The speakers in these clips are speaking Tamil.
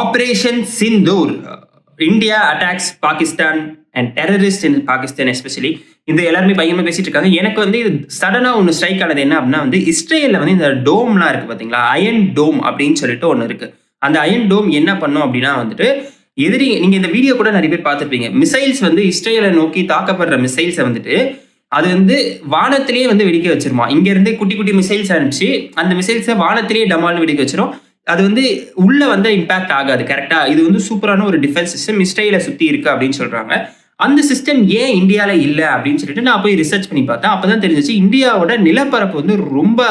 Operation Sindoor, India attacks Pakistan and terrorist in Pakistan especially. இந்த எல்லாருமே பயங்கரமா பேசிட்டு இருக்காங்க. எனக்கு வந்து இது சடனா ஒன்று ஸ்ட்ரைக் ஆனது என்ன அப்படின்னா வந்து இஸ்ரேலில் வந்து இந்த டோம்லாம் இருக்கு பார்த்தீங்களா, அயன் டோம் அப்படின்னு சொல்லிட்டு ஒன்று இருக்கு. அந்த அயன் டோம் என்ன பண்ணும் அப்படின்னா வந்துட்டு எதிரி, நீங்க இந்த வீடியோ கூட நிறைய பேர் பார்த்துருப்பீங்க, மிசைல்ஸ் வந்து இஸ்ரேலை நோக்கி தாக்கப்படுற மிசைல்ஸை வந்துட்டு அது வந்து வானத்திலேயே வந்து வெடிக்க வச்சிருமா. இங்க இருந்து குட்டி குட்டி மிசைல்ஸ் அனுப்பிச்சு அந்த மிசைல்ஸை வானத்திலேயே டமால்னு வெடிக்க வச்சிரும். அது வந்து உள்ள வந்து இம்பாக்ட் ஆகாது. கரெக்டா, இது வந்து சூப்பரான ஒரு டிஃபென்ஸ் சிஸ்டம் இஸ்ரேலை சுத்தி இருக்கு அப்படின்னு சொல்றாங்க. அந்த சிஸ்டம் ஏன் இந்தியால இல்ல அப்படின்னு சொல்லிட்டு நான் போய் ரிசர்ச் பண்ணி பார்த்தேன். அப்பதான் தெரிஞ்சிச்சு இந்தியாவோட நிலப்பரப்பு வந்து ரொம்ப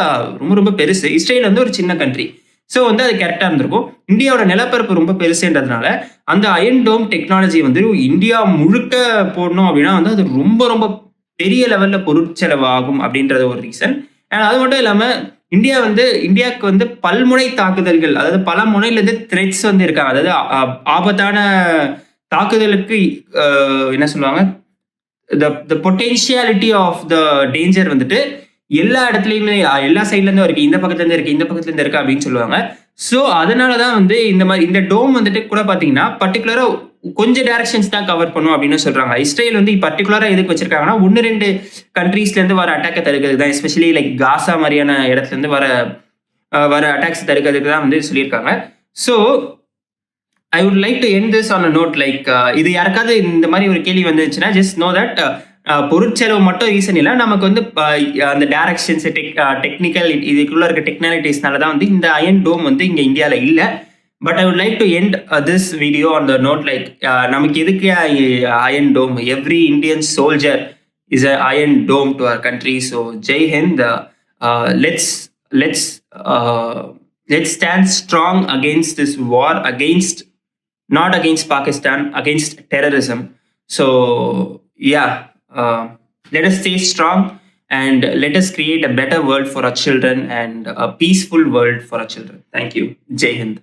ரொம்ப ரொம்ப பெருசு. இஸ்ரேல் வந்து ஒரு சின்ன கண்ட்ரி. ஸோ வந்து அது கரெக்டா இருந்திருக்கும். இந்தியாவோட நிலப்பரப்பு ரொம்ப பெருசுன்றதுனால அந்த அயன் டோம் டெக்னாலஜி வந்து இந்தியா முழுக்க போடணும் அப்படின்னா வந்து அது ரொம்ப ரொம்ப பெரிய லெவல்ல பொருட்செலவு ஆகும் அப்படின்றது ஒரு ரீசன். அது மட்டும் இல்லாம இந்தியாவுக்கு வந்து பல்முனை தாக்குதல்கள், அதாவது பல முனையில இருந்து த்ரெட்ஸ் வந்து இருக்காங்க. அதாவது ஆபத்தான தாக்குதலுக்கு என்ன சொல்லுவாங்க, the potentiality of the danger வந்துட்டு எல்லா இடத்துலயுமே எல்லா சைட்ல இருந்தும் இருக்கு. இந்த பக்கத்துல இருந்து இருக்கு, இந்த பக்கத்துல இருந்து இருக்கு அப்படின்னு சொல்லுவாங்க. ஸோ அதனாலதான் வந்து இந்த டோம் வந்துட்டு கூட பாத்தீங்கன்னா பர்டிகுலரா கொஞ்சம் டைரக்ஷன்ஸ் தான் கவர் பண்ணும் அப்படின்னு சொல்றாங்க. இஸ்ரேல் வந்து பர்டிகுலரா எதுக்கு வச்சிருக்காங்கன்னா 1-2 கண்ட்ரீஸ்ல இருந்து வர அட்டாக்கை தடுக்கிறது தான். எஸ்பெஷலி லைக் காசா மாதிரியான இடத்துல இருந்து வர அட்டாக்ஸ் தடுக்கிறதுக்கு தான் வந்து சொல்லியிருக்காங்க. So I would like to end this on a note like, இது யாருக்காவது இந்த மாதிரி ஒரு கேள்வி வந்துச்சுன்னா ஜஸ்ட் நோ தட் பொருட்செலவு மட்டும் ரீசன் இல்லை, நமக்கு வந்து அந்த டைரக்ஷன்ஸ் டெக்னிக்கல் இதுக்குள்ள இருக்க டெக்னாலிட்டிஸ்னால தான் வந்து இந்த அயன் டோம் வந்து இங்க இந்தியாவில் இல்லை. But I would like to end this video on the note like நமக்கு எதுக்கு iron dome? Every Indian soldier is an iron dome to our country. So Jai Hind. Let's stand strong against this war, not against Pakistan, against terrorism. So yeah, let us stay strong and let us create a better world for our children and a peaceful world for our children. Thank you. Jai Hind.